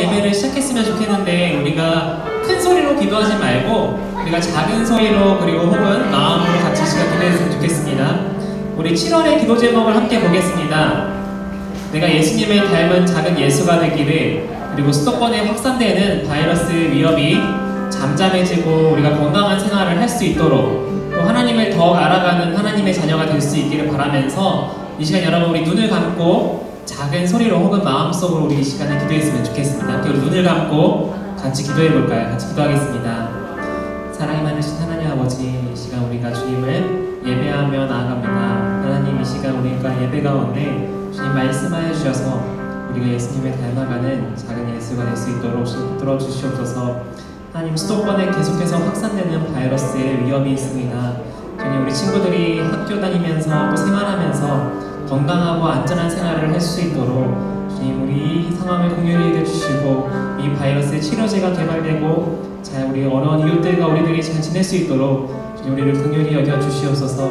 예배를 시작했으면 좋겠는데 우리가 큰 소리로 기도하지 말고 우리가 작은 소리로 그리고 혹은 마음으로 같이 시간 기도했으면 좋겠습니다. 우리 7월의 기도 제목을 함께 보겠습니다. 내가 예수님을 닮은 작은 예수가 되기를, 그리고 수도권에 확산되는 바이러스 위협이 잠잠해지고 우리가 건강한 생활을 할 수 있도록, 또 하나님을 더 알아가는 하나님의 자녀가 될 수 있기를 바라면서 이 시간 여러분 우리 눈을 감고 작은 소리로 혹은 마음속으로 우리 이 시간에 기도했으면 좋겠습니다. 우리 눈을 감고 같이 기도해볼까요? 같이 기도하겠습니다. 사랑이 많으신 하나님 아버지, 이 시간 우리가 주님을 예배하며 나아갑니다. 하나님, 이 시간 우리가 예배 가운데 주님 말씀하여 주셔서 우리가 예수님을 닮아가는 작은 예수가 될 수 있도록 붙들어 주시옵소서. 하나님, 수도권에 계속해서 확산되는 바이러스의 위험이 있습니다. 주님, 우리 친구들이 학교 다니면서 또 생활하면서 건강하고 안전한 생활을 할 수 있도록 주님, 우리 이 상황을 긍휼히 여겨주시고 이 바이러스의 치료제가 개발되고 잘 우리 어려운 이웃들과 우리들이 잘 지낼 수 있도록 주님, 우리를 긍휼히 여겨주시옵소서.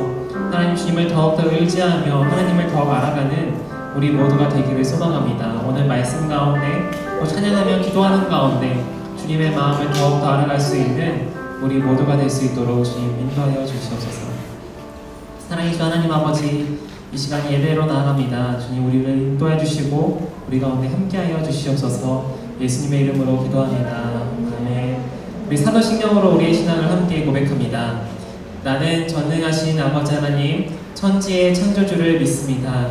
하나님, 주님을 더욱더 의지하며 하나님을 더욱 알아가는 우리 모두가 되기를 소망합니다. 오늘 말씀 가운데 또 찬양하며 기도하는 가운데 주님의 마음을 더욱더 알아갈 수 있는 우리 모두가 될 수 있도록 주님 인도하여 주시옵소서. 사랑해주신 하나님 아버지, 이 시간 예배로 나아갑니다. 주님, 우리를 인도해 주시고 우리 가운데 함께하여 주시옵소서. 예수님의 이름으로 기도합니다. 아멘. 우리 사도신경으로 우리의 신앙을 함께 고백합니다. 나는 전능하신 아버지 하나님, 천지의 창조주를 믿습니다.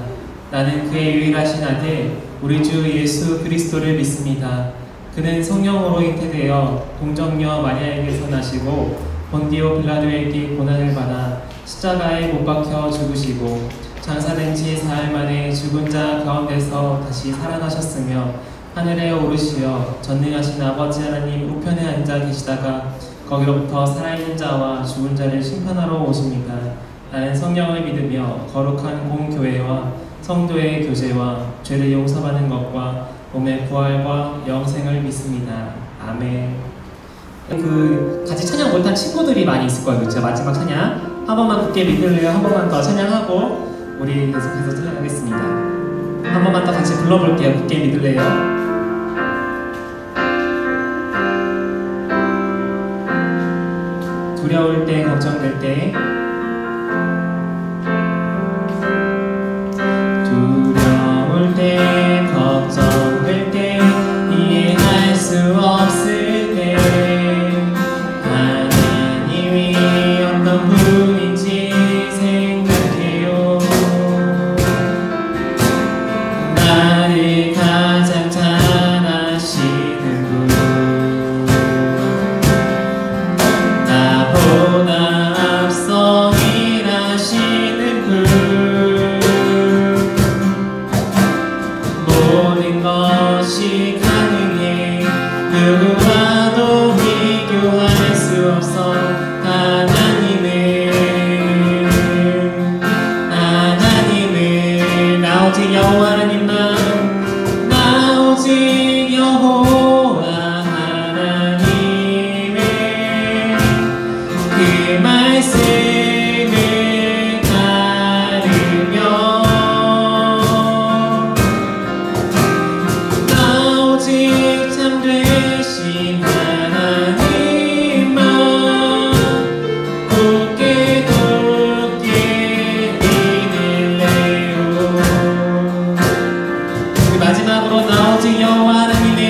나는 그의 유일하신 아들 우리 주 예수 그리스도를 믿습니다. 그는 성령으로 잉태되어 동정녀 마리아에게서 나시고 본디오 빌라도에게 고난을 받아 십자가에 못 박혀 죽으시고 장사된 지 사흘 만에 죽은 자 가운데서 다시 살아나셨으며 하늘에 오르시어 전능하신 아버지 하나님 우편에 앉아 계시다가 거기로부터 살아있는 자와 죽은 자를 심판하러 오십니다. 나는 성령을 믿으며 거룩한 공교회와 성도의 교제와 죄를 용서받는 것과 몸의 부활과 영생을 믿습니다. 아멘. 같이 찬양 못한 친구들이 많이 있을 거예요. 그렇죠? 마지막 찬양 한 번만 굳게 믿을래요? 한 번만 더 찬양하고 우리 계속해서 찬양하겠습니다. 한 번만 더 같이 불러볼게요. 굳게 믿을래요? 두려울 때, 걱정될 때, 두려울 때, 걱정될 때, 이해할 수 없을 때, 하나님이 어떤 분인지 생각해요. 나를 가장 잘 아시는 분, 나보다 앞서 일하시는 분, 모든 것이 가능해 누구와도 비교할 수 없어. 하나님은 나 오직 여호와 하나님만, 나 오직 여호와 하나님의 그 말씀을 따르며 나 오직 참되신 하나님만 굳게 믿을래요. 우리 마지막으로 나 오직 여호와 하나님의,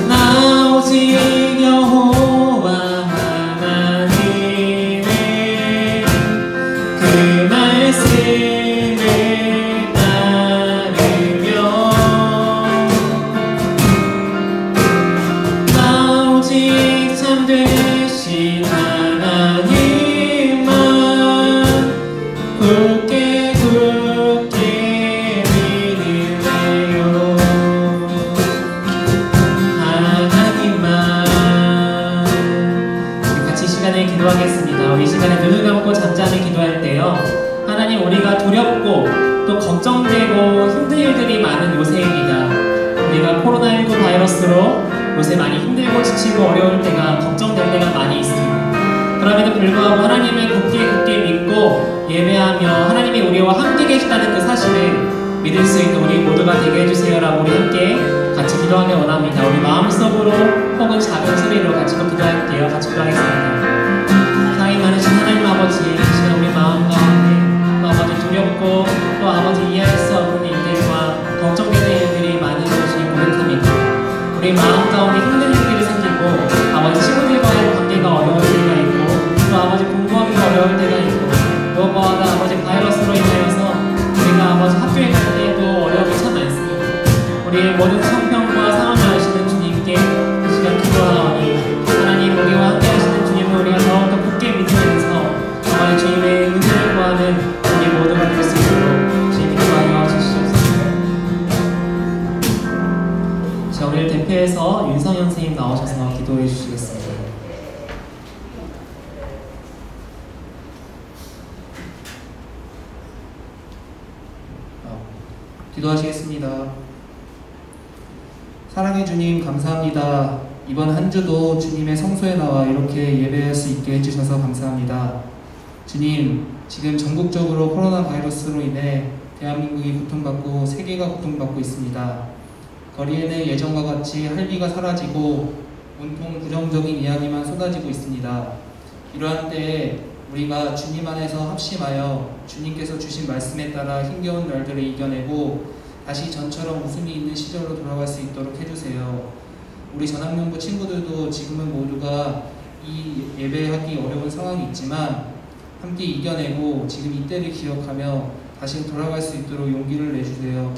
나 오직 여호와 하나님의 그 말씀을 따르며 나 오직 참되신 하나님만 굳게 믿을래요. 하나님만. 우리 같이 이 시간에 기도하겠습니다. 우리 이 시간에 눈을 감고 잠잠히 기도할 때요, 하나님, 우리가 두렵고 또 걱정되고 힘든 일들이 많은 요새입니다. 우리가 코로나19 바이러스로 요새 많이 힘들고 지치고 어려울 때가, 걱정될 때가 많이 있습니다. 그럼에도 불구하고 하나님을 굳게 믿고 예배하며 하나님이 우리와 함께 계시다는 그 사실을 믿을 수 있는 우리 모두가 되게 해주세요. 되라고 우리 함께 같이 기도하길 원합니다. 우리 마음속으로 혹은 작은 소리로 같이 또 기도할게요. 같이 기도하겠습니다. 사랑이 많으신 하나님 아버지, 지금 우리 마음 가운데 또 아버지 두렵고 또 아버지 이해할 수 없는 일들과 걱정되는 일들이 많은 것이 고백합니다. 우리 마음 가운데 힘든 일들이 생기고 아버지 친구들과의 관계가 어려울 때가 있고 또 아버지 공부하기가 어려울 때가 있고 무엇보다 아버지 바이러스로 인하여서 우리가 아버지 학교에 갈 때에도 어려움이 참 많습니다. 우리 모든 성평과 상황을 아시는 주님께 이 시간 기도하오니 하나님 우리와 함께 하시는 주님을 우리가 더욱더 굳게 믿으면서 아버지 주님의 은혜를 구하는 우리 모두가 될 수 있도록 주님 인도하여 주시옵소서. 자, 우리를 대표해서 윤성현 선생님 나오셔서 기도해 주시겠습니다. 기도하시겠습니다. 사랑의 주님 감사합니다. 이번 한 주도 주님의 성소에 나와 이렇게 예배할 수 있게 해주셔서 감사합니다. 주님, 지금 전국적으로 코로나 바이러스로 인해 대한민국이 고통받고 세계가 고통받고 있습니다. 거리에는 예전과 같이 할미가 사라지고 온통 부정적인 이야기만 쏟아지고 있습니다. 이러한 때에 우리가 주님 안에서 합심하여 주님께서 주신 말씀에 따라 힘겨운 날들을 이겨내고 다시 전처럼 웃음이 있는 시절로 돌아갈 수 있도록 해주세요. 우리 전학년부 친구들도 지금은 모두가 이 예배하기 어려운 상황이 있지만 함께 이겨내고 지금 이때를 기억하며 다시 돌아갈 수 있도록 용기를 내주세요.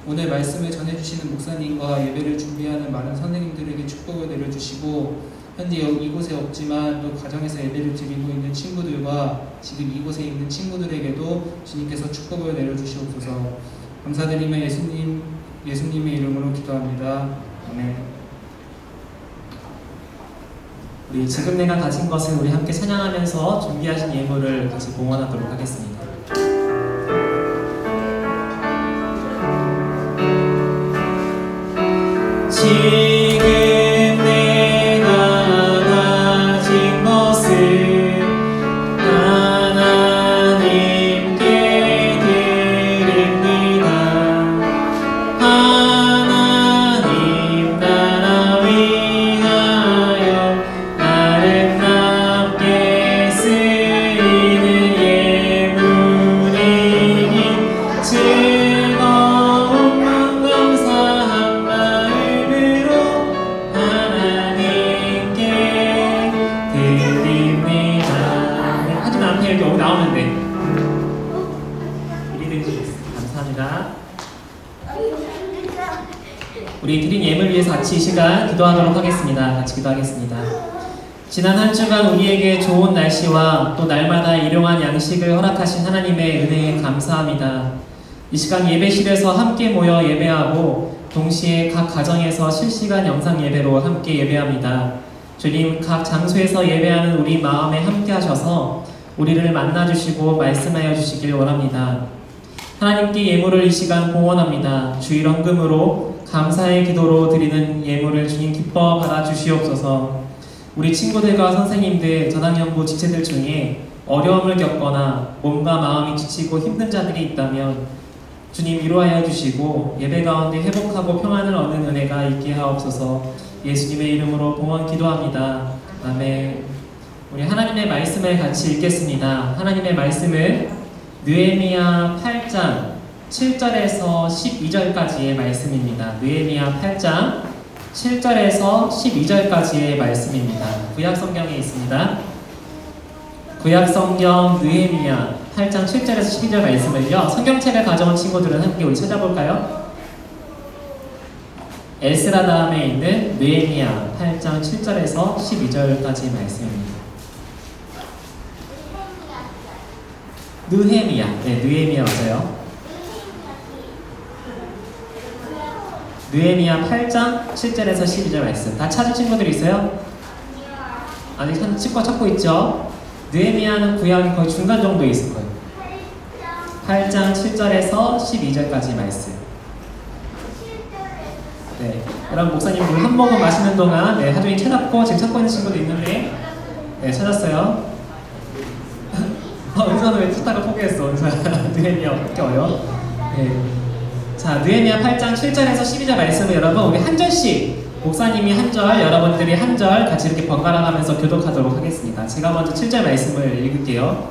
오늘 말씀을 전해주시는 목사님과 예배를 준비하는 많은 선생님들에게 축복을 내려주시고 현재 이곳에 없지만 또 가정에서 예배를 드리고 있는 친구들과 지금 이곳에 있는 친구들에게도 주님께서 축복을 내려주시옵소서. 감사드리며 예수님의 이름으로 기도합니다. 아멘. 우리 지금 내가 가진 것을 우리 함께 찬양하면서 준비하신 예물을 같이 봉헌하도록 하겠습니다. 지금 내가 가진 것을 하나님께 드립니다. 하나님 나라 위하여 아름답게 쓰이는 예물이니 즐거운 마음 감사한 마음으로 하나님께 드립니다. 하지만 앞에 이렇게 나오면 돼. 감사합니다. 우리 드린 예물 위해서 같이 이 시간 기도하도록 하겠습니다. 같이 기도하겠습니다. 지난 한 주간 우리에게 좋은 날씨와 또 날마다 일용할 양식을 허락하신 하나님의 은혜에 감사합니다. 이 시간 예배실에서 함께 모여 예배하고 동시에 각 가정에서 실시간 영상 예배로 함께 예배합니다. 주님, 각 장소에서 예배하는 우리 마음에 함께 하셔서 우리를 만나주시고 말씀하여 주시길 원합니다. 하나님께 예물을 이 시간 봉헌합니다. 주일 헌금으로 감사의 기도로 드리는 예물을 주님 기뻐 받아주시옵소서. 우리 친구들과 선생님들, 전학년부 지체들 중에 어려움을 겪거나 몸과 마음이 지치고 힘든 자들이 있다면 주님 위로하여 주시고 예배 가운데 회복하고 평안을 얻는 은혜가 있게 하옵소서. 예수님의 이름으로 봉헌 기도합니다. 아멘. 우리 하나님의 말씀을 같이 읽겠습니다. 하나님의 말씀은 느헤미야 8장 7절에서 12절까지의 말씀입니다. 느헤미야 8장 7절에서 12절까지의 말씀입니다. 구약성경에 있습니다. 구약성경 느헤미야 8장 7절에서 12절 말씀을요, 성경책을 가져온 친구들은 함께 우리 찾아볼까요? 에스라 다음에 있는 느헤미야 8장 7절에서 12절까지 말씀입니다. 느헤미야, 네, 느헤미야 맞아요. 느헤미야 8장 7절에서 12절 말씀. 다 찾은 친구들 있어요? 아직 찾고 있죠? 느헤미야는 구약이 거의 중간 정도에 있을 거예요. 8장 7절에서 12절까지 말씀. 네, 여러분 목사님 물 한 모금 마시는 동안 하종이 찾았고 지금 찾고 있는 친구도 있는데 찾았어요. 은서는 왜 찾다가 포기했어? 은서야. 느헤미야 어려워요? 네. 자, 느헤미야 8장 7절에서 12절 말씀을 여러분 우리 한 절씩 목사님이 한 절, 여러분들이 한 절 같이 이렇게 번갈아 가면서 교독하도록 하겠습니다. 제가 먼저 7절 말씀을 읽을게요.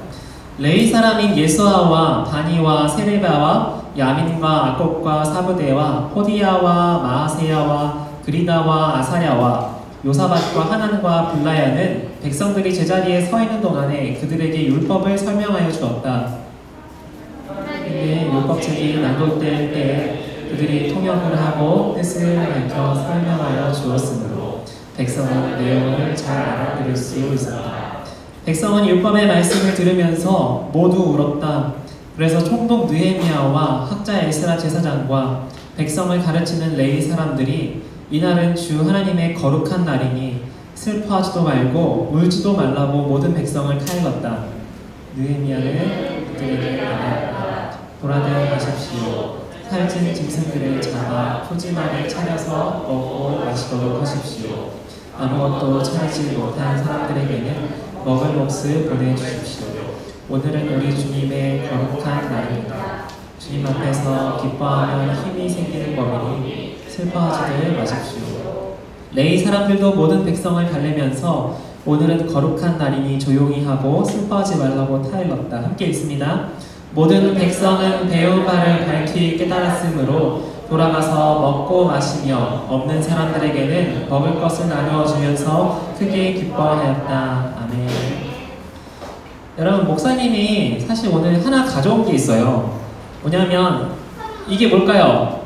레위 사람인 예수아와 바니와 세레바와 야민과 아곱과 사브데와 호디야와 마아세야와 그리다와 아사야와 요사밭과 하난과 블라야는 백성들이 제자리에 서 있는 동안에 그들에게 율법을 설명하여 주었다. 율법책이 낭독될 때 그들이 통역을 하고 뜻을 밝혀 설명하여 주었으므로 백성은 내용을 잘 알아들을 수 있었다. 백성은 율법의 말씀을 들으면서 모두 울었다. 그래서 총독 느헤미야와 학자 에스라 제사장과 백성을 가르치는 레위 사람들이 이날은 주 하나님의 거룩한 날이니 슬퍼하지도 말고 울지도 말라고 모든 백성을 타일렀다. 느헤미야는 그들에게 말하였다. 돌아다녀 가십시오. 살찐 짐승들을 잡아 푸짐하게 차려서 먹고 마시도록 하십시오. 아무것도 차리지 못한 사람들에게는 먹을 몫을 보내주십시오. 오늘은 우리 주님의 거룩한 날입니다. 주님 앞에서 기뻐하면 힘이 생기는 법이니 슬퍼하지들 마십시오. 레위 사람들도 모든 백성을 달래면서 오늘은 거룩한 날이니 조용히 하고 슬퍼하지 말라고 타일렀다. 함께 읽습니다. 모든 백성은 배운 바를 밝히 깨달았으므로 돌아가서 먹고 마시며 없는 사람들에게는 먹을 것을 나누어 주면서 크게 기뻐하였다. 아멘. 여러분, 목사님이 사실 오늘 하나 가져온 게 있어요. 뭐냐면 이게 뭘까요?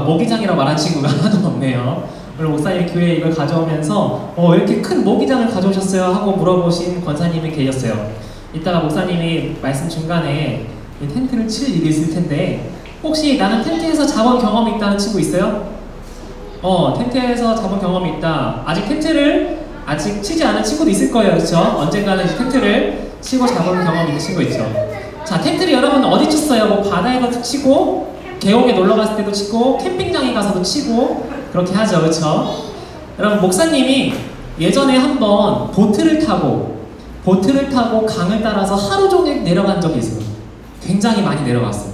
모기장이라고 말한 친구가 하나도 없네요. 오늘 목사님이 교회에 이걸 가져오면서 이렇게 큰 모기장을 가져오셨어요? 하고 물어보신 권사님이 계셨어요. 이따가 목사님이 말씀 중간에 이 텐트를 칠 일이 있을 텐데 혹시 나는 텐트에서 자본 경험이 있다는 친구 있어요? 텐트에서 자본 경험이 있다. 아직 텐트를 치지 않은 친구도 있을 거예요. 그렇죠? 언젠가는 이제 텐트를 치고 자본 경험이 있는 친구 있죠. 자, 텐트를 여러분 어디 쳤어요? 뭐 바다에서 치고 계곡에 놀러 갔을 때도 치고 캠핑장에 가서도 치고 그렇게 하죠. 그렇죠? 여러분, 목사님이 예전에 한번 보트를 타고 강을 따라서 하루 종일 내려간 적이 있어요. 굉장히 많이 내려갔어요.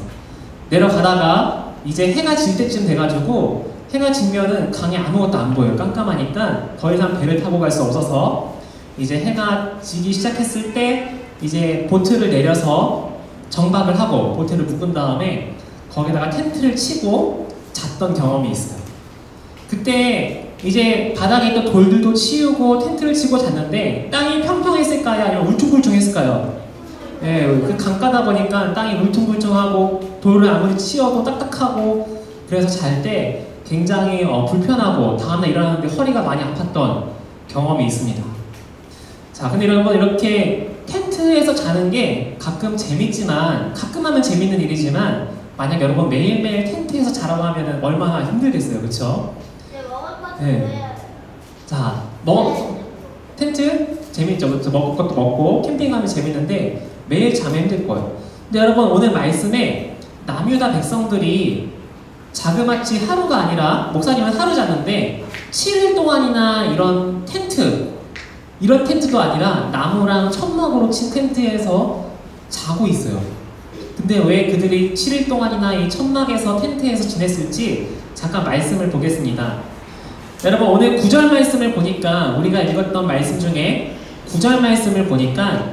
내려가다가 이제 해가 질 때쯤 돼가지고 해가 지면은 강에 아무것도 안 보여요. 깜깜하니까 더 이상 배를 타고 갈 수 없어서 이제 해가 지기 시작했을 때 이제 보트를 내려서 정박을 하고 보트를 묶은 다음에 거기다가 텐트를 치고 잤던 경험이 있어요. 그때 이제 바닥에 있던 돌들도 치우고 텐트를 치고 잤는데 땅이 평평했을까요? 아니면 울퉁불퉁했을까요? 예, 그 강가다 보니까 땅이 울퉁불퉁하고 돌을 아무리 치워도 딱딱하고 그래서 잘 때 굉장히 불편하고 다음날 일어나는데 허리가 많이 아팠던 경험이 있습니다. 자, 근데 여러분, 이렇게 텐트에서 자는 게 가끔 재밌지만 가끔 하면 재밌는 일이지만 만약 여러분 매일매일 텐트에서 자라고 하면 얼마나 힘들겠어요. 그렇죠? 네. 자, 텐트 재밌죠? 그렇죠? 먹을 것도 먹고 캠핑하면 재밌는데 매일 자면 힘들 거예요. 근데 여러분, 오늘 말씀에 남유다 백성들이 자그마치 하루가 아니라 목사님은 하루 잤는데 7일 동안이나 이런 텐트도 아니라 나무랑 천막으로 친 텐트에서 자고 있어요. 근데 왜 그들이 7일 동안이나 이 천막에서 텐트에서 지냈을지 잠깐 말씀을 보겠습니다. 여러분, 오늘 9절 말씀을 보니까 우리가 읽었던 말씀 중에 9절 말씀을 보니까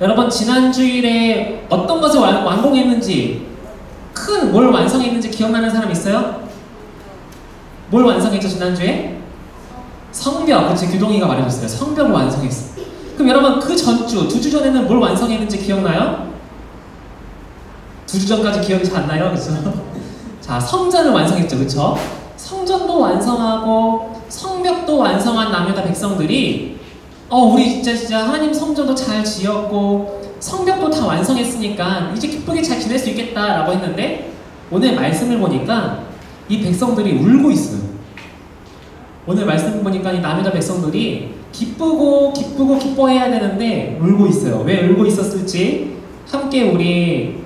여러분, 지난 주일에 어떤 것을 완공했는지 뭘 완성했는지 기억나는 사람 있어요? 뭘 완성했죠 지난주에? 성벽. 그치, 규동이가 말해줬어요. 성벽을 완성했어. 그럼 여러분, 그 전주 2주 전에는 뭘 완성했는지 기억나요? 2주 전까지 기억이 잘 안 나요? 그쵸? 자, 성전을 완성했죠. 그쵸? 성전도 완성하고 성벽도 완성한 남유다 백성들이 우리 진짜 하나님 성전도 잘 지었고 성벽도 다 완성했으니까 이제 기쁘게 잘 지낼 수 있겠다라고 했는데 오늘 말씀을 보니까 이 백성들이 울고 있어요. 오늘 말씀을 보니까 이 남유다 백성들이 기뻐해야 되는데 울고 있어요. 왜 울고 있었을지 함께 우리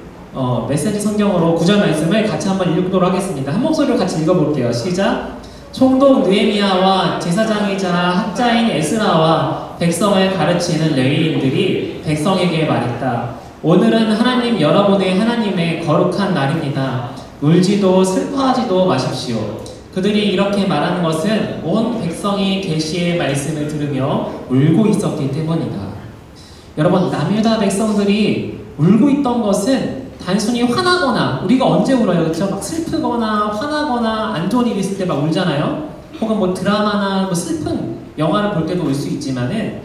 메시지 성경으로 9절 말씀을 같이 한번 읽도록 하겠습니다. 한 목소리로 같이 읽어볼게요. 시작! 총독 느헤미야와 제사장이자 학자인 에스라와 백성을 가르치는 레위인들이 백성에게 말했다. 오늘은 하나님 여러분의 하나님의 거룩한 날입니다. 울지도 슬퍼하지도 마십시오. 그들이 이렇게 말하는 것은 온 백성이 계시의 말씀을 들으며 울고 있었기 때문이다. 여러분, 남유다 백성들이 울고 있던 것은 단순히 화나거나, 우리가 언제 울어요? 그렇죠? 막 슬프거나 화나거나 안 좋은 일 있을 때 막 울잖아요. 혹은 뭐 드라마나 뭐 슬픈 영화를 볼 때도 울 수 있지만은,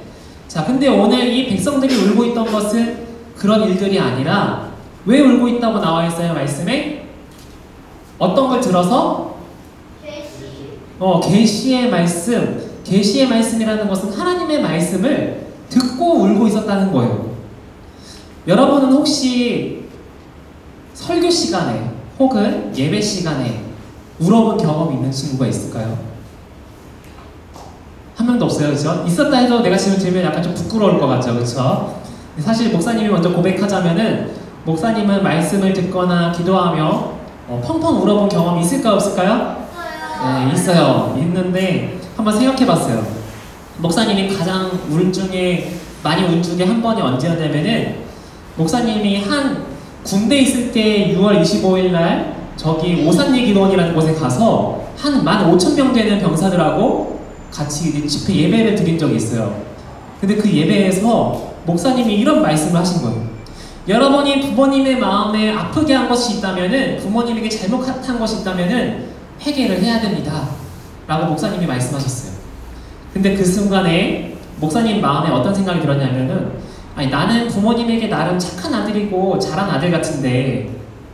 자, 근데 오늘 이 백성들이 울고 있던 것은 그런 일들이 아니라, 왜 울고 있다고 나와 있어요? 말씀에 어떤 걸 들어서? 계시의 말씀. 계시의 말씀이라는 것은 하나님의 말씀을 듣고 울고 있었다는 거예요. 여러분은 혹시 설교 시간에 혹은 예배 시간에 울어본 경험이 있는 친구가 있을까요? 한 명도 없어요, 그렇죠? 있었다 해도 내가 지금 들으면 약간 좀 부끄러울 것 같죠, 그렇죠? 사실 목사님이 먼저 고백하자면은, 목사님은 말씀을 듣거나 기도하며 펑펑 울어본 경험이 있을까요, 없을까요? 네, 있어요. 있는데 한번 생각해봤어요. 목사님이 가장 많이 운 중에 한 번이 언제였냐면은, 목사님이 한 군대 있을 때 6월 25일 날 저기 오산예기도원이라는 곳에 가서 한 15,000명 되는 병사들하고 같이 집회 예배를 드린 적이 있어요. 근데 그 예배에서 목사님이 이런 말씀을 하신 거예요. 여러분이 부모님의 마음에 아프게 한 것이 있다면은, 부모님에게 잘못한 것이 있다면은 회개를 해야 됩니다 라고 목사님이 말씀하셨어요. 근데 그 순간에 목사님 마음에 어떤 생각이 들었냐면은, 아니, 나는 부모님에게 나름 착한 아들이고 잘한 아들 같은데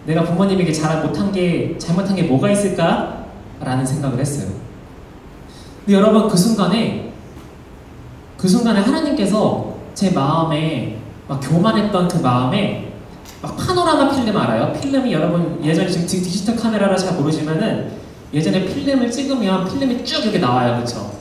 내가 부모님에게 잘못한 게 뭐가 있을까? 라는 생각을 했어요. 근데 여러분, 그 순간에 하나님께서 제 마음에 막 교만했던 그 마음에 막 파노라마 필름 알아요? 필름이, 여러분 예전에 지금 디지털 카메라라 잘 모르지만은 예전에 필름을 찍으면 필름이 쭉 이렇게 나와요, 그렇죠?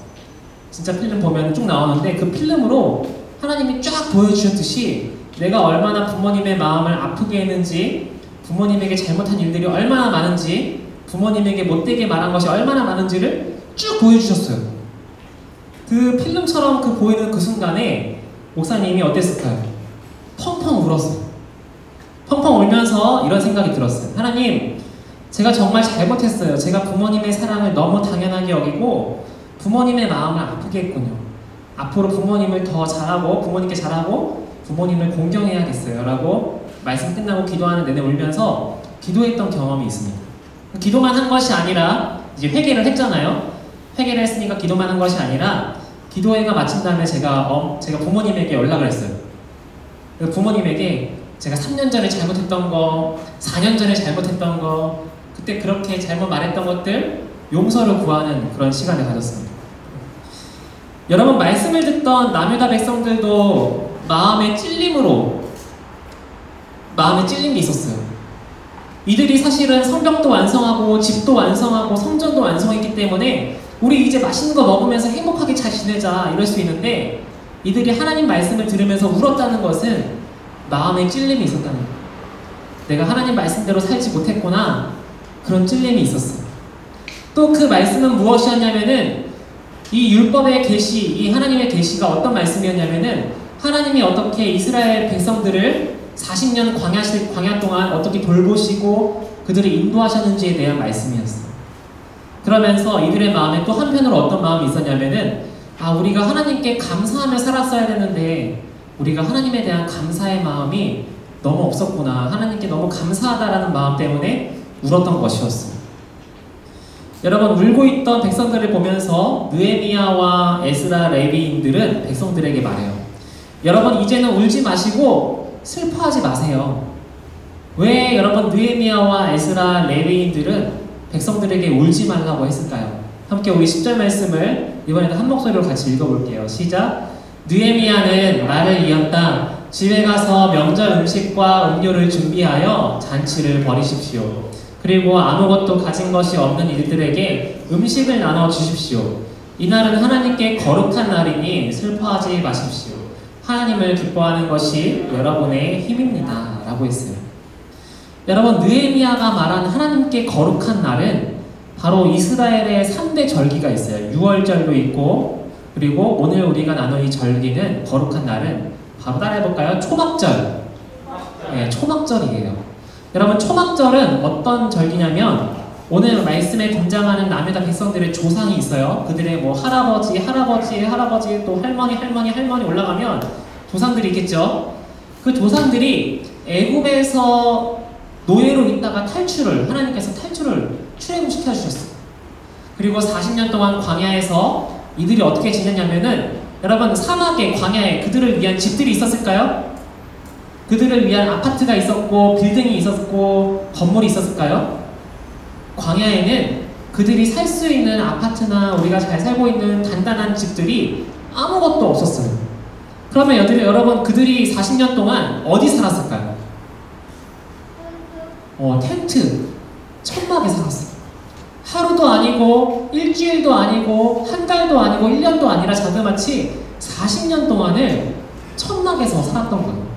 진짜 필름 보면 쭉 나오는데, 그 필름으로 하나님이 쫙 보여주셨듯이 내가 얼마나 부모님의 마음을 아프게 했는지, 부모님에게 잘못한 일들이 얼마나 많은지, 부모님에게 못되게 말한 것이 얼마나 많은지를 쭉 보여주셨어요. 그 필름처럼 그 보이는 그 순간에 목사님이 어땠을까요? 펑펑 울었어요. 펑펑 울면서 이런 생각이 들었어요. 하나님, 제가 정말 잘못했어요. 제가 부모님의 사랑을 너무 당연하게 여기고 부모님의 마음을 아프게 했군요. 앞으로 부모님을 더 잘하고, 부모님께 잘하고 부모님을 공경해야겠어요 라고 말씀 끝나고 기도하는 내내 울면서 기도했던 경험이 있습니다. 기도만 한 것이 아니라 이제 회개를 했잖아요. 회개를 했으니까 기도만 한 것이 아니라, 기도회가 마친 다음에 제가 부모님에게 연락을 했어요. 부모님에게 제가 3년 전에 잘못했던 거, 4년 전에 잘못했던 거, 그때 그렇게 잘못 말했던 것들 용서를 구하는 그런 시간을 가졌습니다. 여러분, 말씀을 듣던 남유다 백성들도 마음에 찔린 게 있었어요. 이들이 사실은 성벽도 완성하고 집도 완성하고 성전도 완성했기 때문에 우리 이제 맛있는 거 먹으면서 행복하게 잘 지내자 이럴 수 있는데, 이들이 하나님 말씀을 들으면서 울었다는 것은 마음에 찔림이 있었다는 거예요. 내가 하나님 말씀대로 살지 못했구나, 그런 찔림이 있었어요. 또 그 말씀은 무엇이었냐면은, 이 율법의 계시, 이 하나님의 계시가 어떤 말씀이었냐면은, 하나님이 어떻게 이스라엘 백성들을 40년 광야 동안 어떻게 돌보시고 그들을 인도하셨는지에 대한 말씀이었어요. 그러면서 이들의 마음에 또 한편으로 어떤 마음이 있었냐면은, 우리가 하나님께 감사하며 살았어야 되는데 우리가 하나님에 대한 감사의 마음이 너무 없었구나, 하나님께 너무 감사하다라는 마음 때문에 울었던 것이었어요. 여러분, 울고 있던 백성들을 보면서 느헤미야와 에스라 레위인들은 백성들에게 말해요. 여러분, 이제는 울지 마시고 슬퍼하지 마세요. 왜 여러분 느헤미야와 에스라 레위인들은 백성들에게 울지 말라고 했을까요? 함께 우리 10절 말씀을 이번에는 한 목소리로 같이 읽어볼게요. 시작! 느헤미야는 말을 이었다. 집에 가서 명절 음식과 음료를 준비하여 잔치를 벌이십시오. 그리고 아무것도 가진 것이 없는 이들에게 음식을 나눠 주십시오. 이날은 하나님께 거룩한 날이니 슬퍼하지 마십시오. 하나님을 기뻐하는 것이 여러분의 힘입니다 라고 했어요. 여러분, 느헤미야가 말한 하나님께 거룩한 날은 바로 이스라엘의 3대 절기가 있어요. 유월절도 있고, 그리고 오늘 우리가 나눌 이 절기는, 거룩한 날은 바로 따라해볼까요? 초막절. 네, 초막절이에요. 여러분 초막절은 어떤 절기냐면 오늘 말씀에 등장하는 남유다 백성들의 조상이 있어요. 그들의 뭐 할아버지 또 할머니 올라가면 조상들이 있겠죠. 그 조상들이 애굽에서 노예로 있다가 하나님께서 출애굽시켜 주셨어요. 그리고 40년 동안 광야에서 이들이 어떻게 지냈냐면은 여러분 사막에 광야에 그들을 위한 집들이 있었을까요? 그들을 위한 아파트가 있었고 빌딩이 있었고 건물이 있었을까요? 광야에는 그들이 살 수 있는 아파트나 우리가 잘 살고 있는 단단한 집들이 아무것도 없었어요. 그러면 여러분 그들이 40년 동안 어디 살았을까요? 텐트, 천막에 살았어요. 하루도 아니고 일주일도 아니고 한 달도 아니고 1년도 아니라 자그마치 40년 동안을 천막에서 살았던 거예요.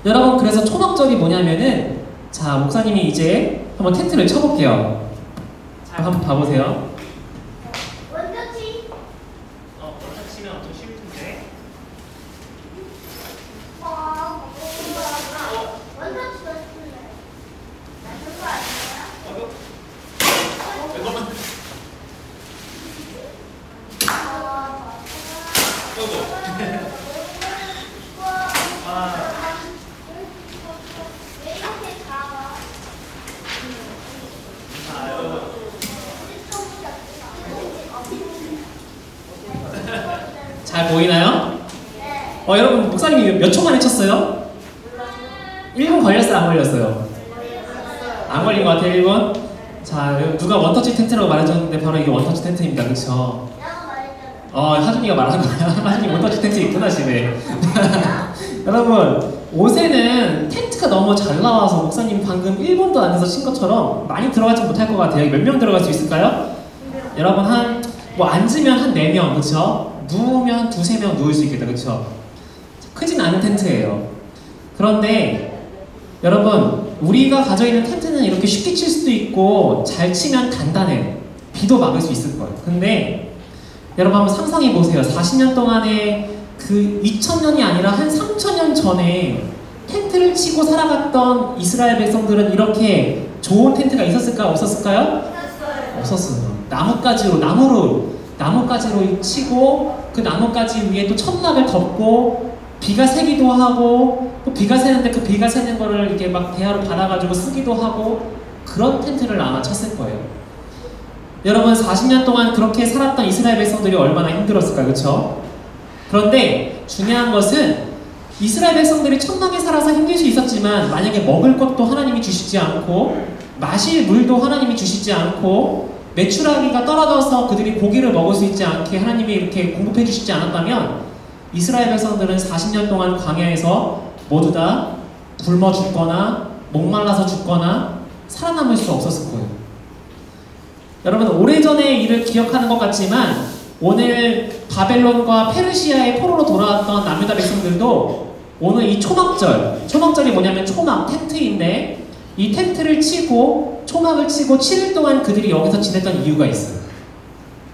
여러분 그래서 초막절이 뭐냐면은 자 목사님이 이제 한번 텐트를 쳐볼게요. 자 한번 봐보세요. 먼저 치. 먼저 치면 좀 쉬울 텐데. 먼저 치고 싶은데. 나 그거 아니야? 왜 이렇게 작아? 잘 보이나요? 네. 여러분 목사님이 몇 초 만에 쳤어요? 1분 걸렸어요? 안 걸렸어요? 안 걸린 것 같아요 1분? 자 누가 원터치 텐트라고 말해줬는데 바로 이게 원터치 텐트입니다. 그쵸? 내가 말했잖아. 하준이가 말한 거야. 하준이 원터치 텐트 입구나 집에. 여러분 옷에는 텐트가 너무 잘 나와서 목사님 방금 1분도 안 돼서 친 것처럼 많이 들어가지 못할 것 같아요. 몇 명 들어갈 수 있을까요? 여러분 앉으면 한 4명 그쵸? 누우면 한 2-3명 누울 수 있겠다 그쵸? 크진 않은 텐트예요. 그런데 여러분 우리가 가지고 있는 텐트는 이렇게 쉽게 칠 수도 있고 잘 치면 단단해요. 비도 막을 수 있을 거예요. 근데 여러분 한번 상상해 보세요. 40년 동안에 그 2000년이 아니라 한 3000년 전에 텐트를 치고 살아갔던 이스라엘 백성들은 이렇게 좋은 텐트가 있었을까요? 없었을까요? 없었어요. 나뭇가지로 치고 그 나뭇가지 위에 또 천막을 덮고 비가 새기도 하고 또 비가 새는데 그 비가 새는 거를 이렇게 막 대야로 받아가지고 쓰기도 하고 그런 텐트를 아마 쳤을 거예요. 여러분 40년 동안 그렇게 살았던 이스라엘 백성들이 얼마나 힘들었을까요? 그렇죠? 그런데 중요한 것은 이스라엘 백성들이 천막에 살아서 힘들 수 있었지만 만약에 먹을 것도 하나님이 주시지 않고 마실 물도 하나님이 주시지 않고 메추라기가 떨어져서 그들이 고기를 먹을 수 있지 않게 하나님이 이렇게 공급해 주시지 않았다면 이스라엘 백성들은 40년 동안 광야에서 모두 다 굶어 죽거나 목말라서 죽거나 살아남을 수 없었을 거예요. 여러분 오래전의 일을 기억하는 것 같지만 오늘 바벨론과 페르시아의 포로로 돌아왔던 남유다 백성들도 오늘 이 초막절이 뭐냐면 초막, 텐트인데 이 텐트를 치고 초막을 치고 7일 동안 그들이 여기서 지냈던 이유가 있어요.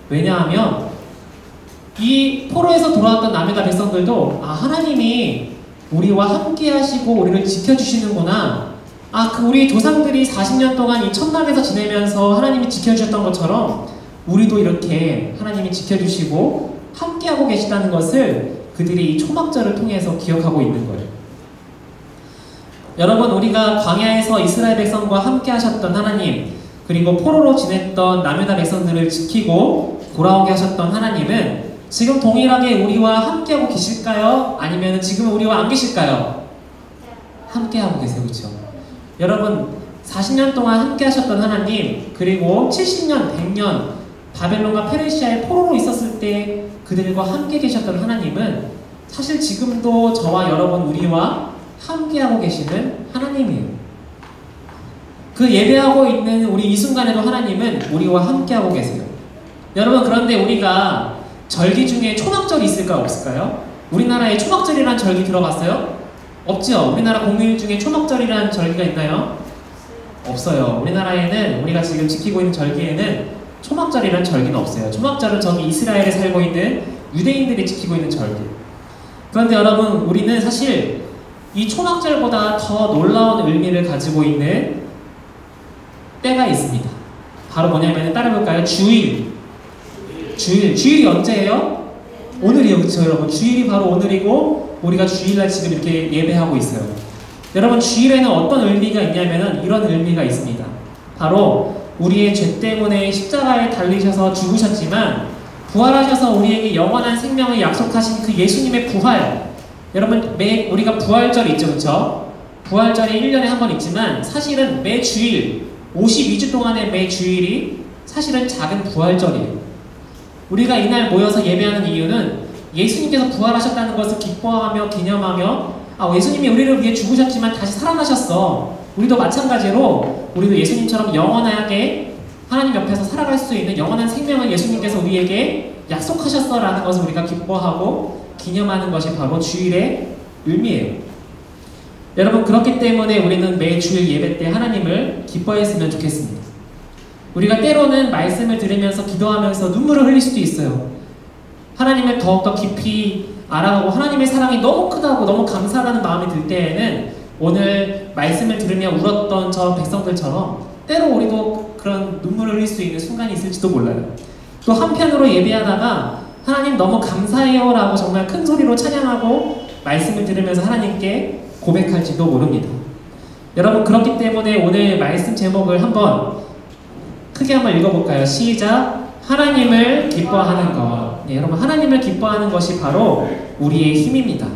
왜냐하면 이 포로에서 돌아왔던 남유다 백성들도 하나님이 우리와 함께 하시고 우리를 지켜주시는구나. 우리 조상들이 40년 동안 이 천막에서 지내면서 하나님이 지켜주셨던 것처럼 우리도 이렇게 하나님이 지켜주시고 함께하고 계시다는 것을 그들이 이 초막절을 통해서 기억하고 있는 거예요. 여러분 우리가 광야에서 이스라엘 백성과 함께 하셨던 하나님 그리고 포로로 지냈던 남유다 백성들을 지키고 돌아오게 하셨던 하나님은 지금 동일하게 우리와 함께하고 계실까요? 아니면 지금 우리와 안 계실까요? 함께하고 계세요. 그렇죠? 여러분 40년 동안 함께 하셨던 하나님 그리고 70년, 100년 바벨론과 페르시아의 포로로 있었을 때 그들과 함께 계셨던 하나님은 사실 지금도 저와 여러분 우리와 함께하고 계시는 하나님이에요. 그 예배하고 있는 우리 이 순간에도 하나님은 우리와 함께하고 계세요. 여러분 그런데 우리가 절기 중에 초막절이 있을까요? 없을까요? 우리나라에 초막절이라는 절기 들어봤어요? 없죠? 우리나라 공휴일 중에 초막절이라는 절기가 있나요? 없어요. 우리나라에는 우리가 지금 지키고 있는 절기에는 초막절이라는 절기는 없어요. 초막절은 저기 이스라엘에 살고 있는 유대인들이 지키고 있는 절기. 그런데 여러분 우리는 사실 이 초막절보다 더 놀라운 의미를 가지고 있는 때가 있습니다. 바로 뭐냐면 따라볼까요? 주일. 주일이 언제예요? 오늘이요, 그쵸 여러분? 주일이 바로 오늘이고 우리가 주일날 지금 이렇게 예배하고 있어요. 여러분, 주일에는 어떤 의미가 있냐면은 이런 의미가 있습니다. 바로 우리의 죄 때문에 십자가에 달리셔서 죽으셨지만 부활하셔서 우리에게 영원한 생명을 약속하신 그 예수님의 부활. 여러분, 우리가 부활절이 있죠, 그쵸? 부활절이 1년에 한 번 있지만 사실은 매 주일 52주 동안의 매 주일이 사실은 작은 부활절이에요. 우리가 이날 모여서 예배하는 이유는 예수님께서 부활하셨다는 것을 기뻐하며 기념하며 예수님이 우리를 위해 죽으셨지만 다시 살아나셨어. 우리도 마찬가지로 우리도 예수님처럼 영원하게 하나님 옆에서 살아갈 수 있는 영원한 생명을 예수님께서 우리에게 약속하셨어 라는 것을 우리가 기뻐하고 기념하는 것이 바로 주일의 의미예요. 여러분, 그렇기 때문에 우리는 매 주일 예배 때 하나님을 기뻐했으면 좋겠습니다. 우리가 때로는 말씀을 들으면서 기도하면서 눈물을 흘릴 수도 있어요. 하나님을 더욱더 깊이 알아가고 하나님의 사랑이 너무 크다고 너무 감사하다는 마음이 들 때에는 오늘 말씀을 들으며 울었던 저 백성들처럼 때로 우리도 그런 눈물을 흘릴 수 있는 순간이 있을지도 몰라요. 또 한편으로 예배하다가 하나님 너무 감사해요 라고 정말 큰 소리로 찬양하고 말씀을 들으면서 하나님께 고백할지도 모릅니다. 여러분, 그렇기 때문에 오늘 말씀 제목을 크게 한번 읽어볼까요? 시작! 하나님을 기뻐하는 것. 네, 여러분, 하나님을 기뻐하는 것이 바로 우리의 힘입니다.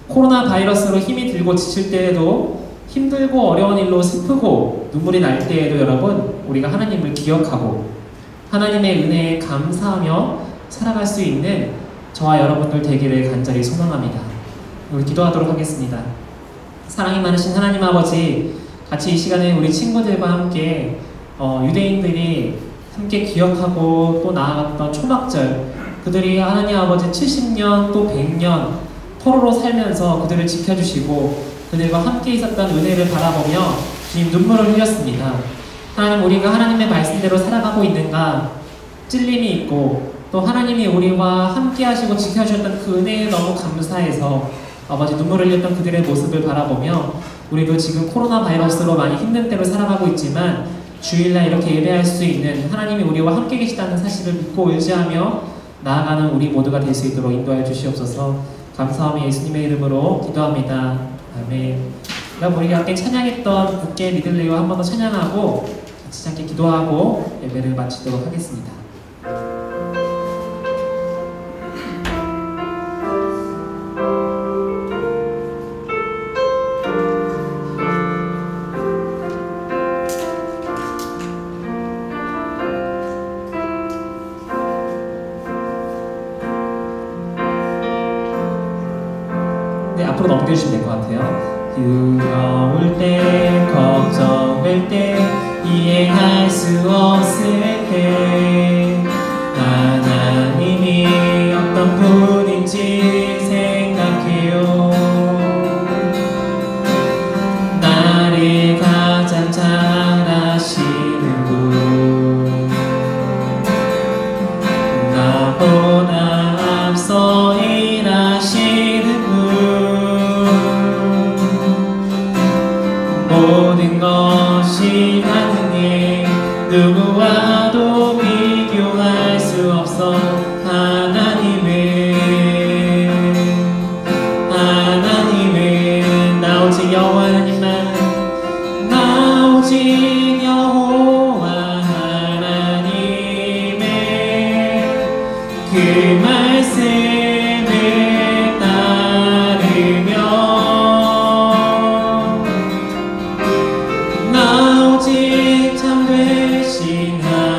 코로나 바이러스로 힘이 들고 지칠 때에도 힘들고 어려운 일로 슬프고 눈물이 날 때에도 여러분, 우리가 하나님을 기억하고 하나님의 은혜에 감사하며 살아갈 수 있는 저와 여러분들 되기를 간절히 소망합니다. 우리 기도하도록 하겠습니다. 사랑이 많으신 하나님 아버지, 같이 이 시간에 우리 친구들과 함께 유대인들이 함께 기억하고 또 나아갔던 초막절, 그들이 하나님 아버지 70년 또 100년 포로로 살면서 그들을 지켜주시고 그들과 함께 있었던 은혜를 바라보며 주님 눈물을 흘렸습니다. 하나님, 우리가 하나님의 말씀대로 살아가고 있는가, 찔림이 있고 또 하나님이 우리와 함께 하시고 지켜주셨던 그 은혜에 너무 감사해서 아버지 눈물을 흘렸던 그들의 모습을 바라보며 우리도 지금 코로나 바이러스로 많이 힘든 때로 살아가고 있지만 주일날 이렇게 예배할 수 있는 하나님이 우리와 함께 계시다는 사실을 믿고 의지하며 나아가는 우리 모두가 될 수 있도록 인도하여 주시옵소서. 감사하며 예수님의 이름으로 기도합니다. 아멘. 그럼 우리가 함께 찬양했던 굳게 믿을래요 한 번 더 찬양하고 같이 함께 기도하고 예배를 마치도록 하겠습니다. 앞으로 넘겨주시면 될 것 같아요. 두려울 때, 걱정될 때, 이해할 수 없을 때 하나님이 어떤 분인지 생각해요. 나를 가장 잘 아시는 분, 나보다 앞서 일하시는 모든 것이 가능해. 누구와도 비교할 수 없어. 하나님은 나 오직 여호와 하나님만, 나 오직 여호와 하나님의 그 말씀을 따르며 나 오직 참 되신 하나님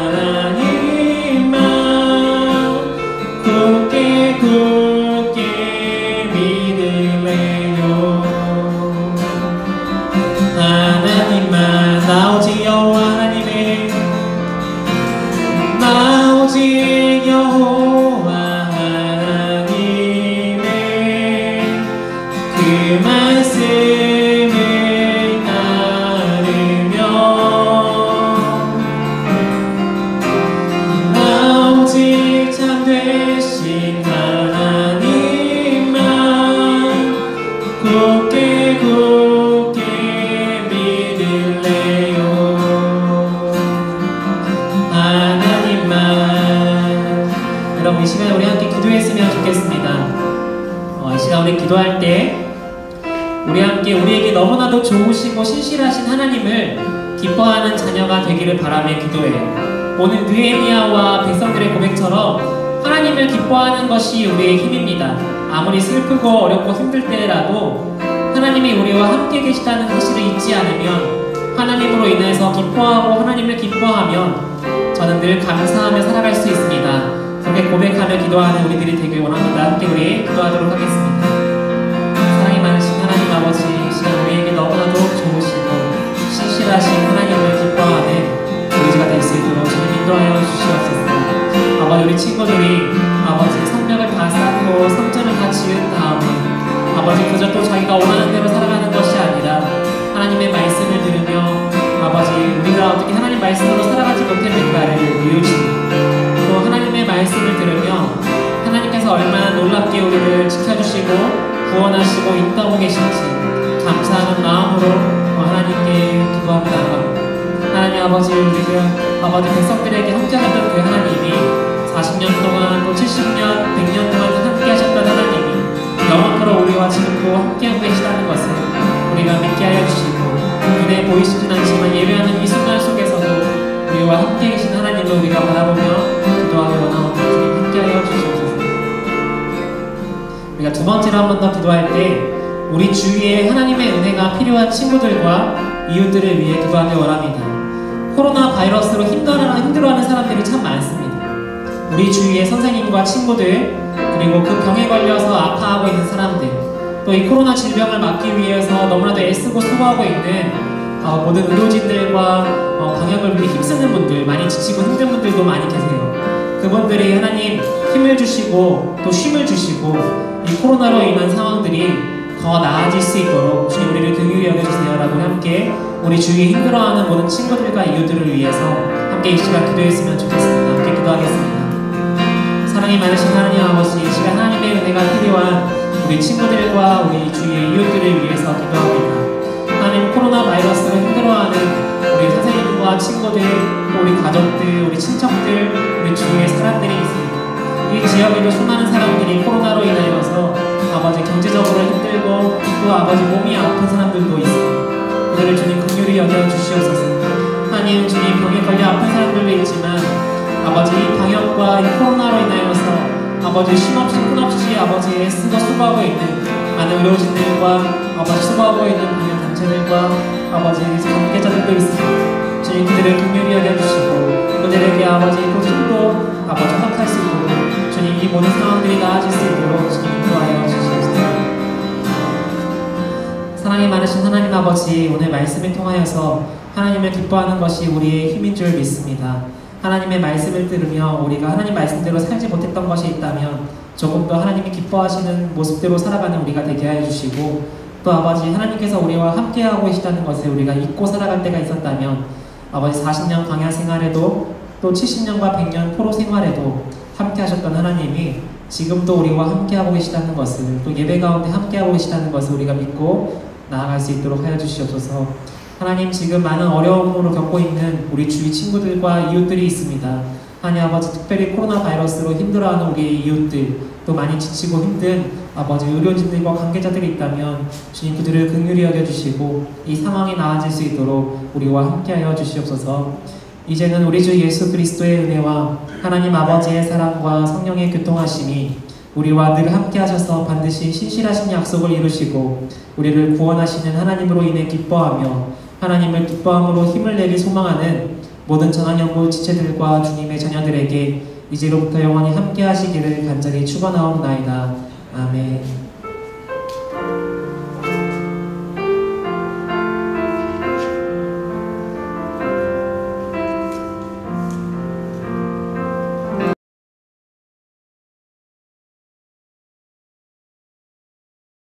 이 시간에 우리 함께 기도했으면 좋겠습니다. 이 시간 우리 기도할 때 우리 함께 우리에게 너무나도 좋으시고 신실하신 하나님을 기뻐하는 자녀가 되기를 바라며 기도해요. 오늘 느헤미야와 백성들의 고백처럼 하나님을 기뻐하는 것이 우리의 힘입니다. 아무리 슬프고 어렵고 힘들 때라도 하나님이 우리와 함께 계시다는 사실을 잊지 않으면, 하나님으로 인해서 기뻐하고 하나님을 기뻐하면 저는 늘 감사하며 살아갈 수 있습니다. 그렇게 고백하며 기도하는 우리들이 되길 원합니다. 함께 우리 기도하도록 하겠습니다. 사랑이 많으신 하나님 아버지, 이 시간 우리에게 너무나도 좋으시고 신실하신 하나님을 기뻐하는 우리가 될 수 있도록 주님 인도하여 주시옵소서. 아버지, 우리 친구들이 아버지 성벽을 다 쌓고 성전을 다 지은 다음에 아버지 그저 또 자기가 원하는 대로 살아가는 것이 아니라 하나님의 말씀을 들으며 아버지 우리가 어떻게 하나님 말씀으로 살아가지 못했는가를 뉘우치고, 또 하나님의 말씀을 들으며 하나님께서 얼마나 놀랍게 우리를 지켜주시고 구원하시고 인도하고 계신지 감사하는 마음으로 하나님께 기도하며 나아갑니다. 하나님 아버지, 우리가 아버지 백성들에게 함께하셨던 그 하나님이 40년 동안 또 70년, 100년 동안 함께 하셨던 하나님이 영원토록 우리와 지금도 함께하고 계시다는 것을 우리가 믿게 하여 주시고, 눈에 보이시진 않지만 예배하는 이 순간 속에서도 우리와 함께 계신 하나님을 우리가 바라보며 기도하기 원하옵니다. 주님 함께하여 주시옵소서. 우리가 두 번째로 한 번 더 기도할 때 우리 주위에 하나님의 은혜가 필요한 친구들과 이웃들을 위해 기도하기 원합니다. 코로나 바이러스로 힘들어하는 사람들이 참 많습니다. 우리 주위의 선생님과 친구들, 그리고 그 병에 걸려서 아파하고 있는 사람들, 또 이 코로나 질병을 막기 위해서 너무나도 애쓰고 수고하고 있는 모든 의료진들과 방역을 위해 힘쓰는 분들, 많이 지치고 힘든 분들도 많이 계세요. 그분들이 하나님 힘을 주시고 또 쉼을 주시고 이 코로나로 인한 상황들이 더 나아질 수 있도록 주님 우리를 긍휼히 여겨주세요 라고 함께 우리 주위에 힘들어하는 모든 친구들과 이웃들을 위해서 함께 이 시간 기도했으면 좋겠습니다. 함께 기도하겠습니다. 사랑이 많으신 하나님 아버지, 이 시간 하나님의 은혜가 필요한 우리 친구들과 우리 주위의 이웃들을 위해서 기도합니다. 하나님, 코로나 바이러스로 힘들어하는 우리 선생님과 친구들, 또 우리 가족들, 우리 친척들, 우리 주위의 사람들이 있습니다. 이 지역에도 수많은 사람들이 코로나로 인하여서 아버지 경제적으로 힘들고 또 아버지 몸이 아픈 사람들도 있습니다. 그들을 주님 긍휼히 여겨 주시옵소서. 하나님, 주님 병에 걸려 아픈 사람들도 있지만 아버지 이 방역과 이 코로나로 인하여서 아버지 쉼없이 끝없이 아버지 애쓰고 수고하고 있는 많은 의료진들과 아버지 수고하고 있는 방역단체들과 아버지 관계자들도 있습니다. 주님 그들을 긍휼히 여겨주시고 그들에게 아버지 그 힘도 아버지 허락할 수 있도록 주님 이 모든 상황들이 나아질 수 있도록 주님 인도하여 주시옵소서. 사랑이 많으신 하나님 아버지, 오늘 말씀을 통하여서 하나님을 기뻐하는 것이 우리의 힘인 줄 믿습니다. 하나님의 말씀을 들으며 우리가 하나님 말씀대로 살지 못했던 것이 있다면 조금 더 하나님이 기뻐하시는 모습대로 살아가는 우리가 되게 하여 주시고, 또 아버지 하나님께서 우리와 함께하고 계시다는 것을 우리가 잊고 살아갈 때가 있었다면 아버지 40년 광야 생활에도 또 70년과 100년 포로 생활에도 함께 하셨던 하나님이 지금도 우리와 함께하고 계시다는 것을, 또 예배 가운데 함께하고 계시다는 것을 우리가 믿고 나아갈 수 있도록 하여 주시옵소서. 하나님, 지금 많은 어려움으로 겪고 있는 우리 주위 친구들과 이웃들이 있습니다. 하나님 아버지, 특별히 코로나 바이러스로 힘들어하는 우리 이웃들, 또 많이 지치고 힘든 아버지 의료진들과 관계자들이 있다면 주님 그들을 긍휼히 여겨주시고 이 상황이 나아질 수 있도록 우리와 함께하여 주시옵소서. 이제는 우리 주 예수 그리스도의 은혜와 하나님 아버지의 사랑과 성령의 교통하심이 우리와 늘 함께 하셔서 반드시 신실하신 약속을 이루시고 우리를 구원하시는 하나님으로 인해 기뻐하며 하나님을 기뻐함으로 힘을 내기 소망하는 모든 전환연구 지체들과 주님의 자녀들에게 이제로부터 영원히 함께 하시기를 간절히 축원하옵나이다. 아멘.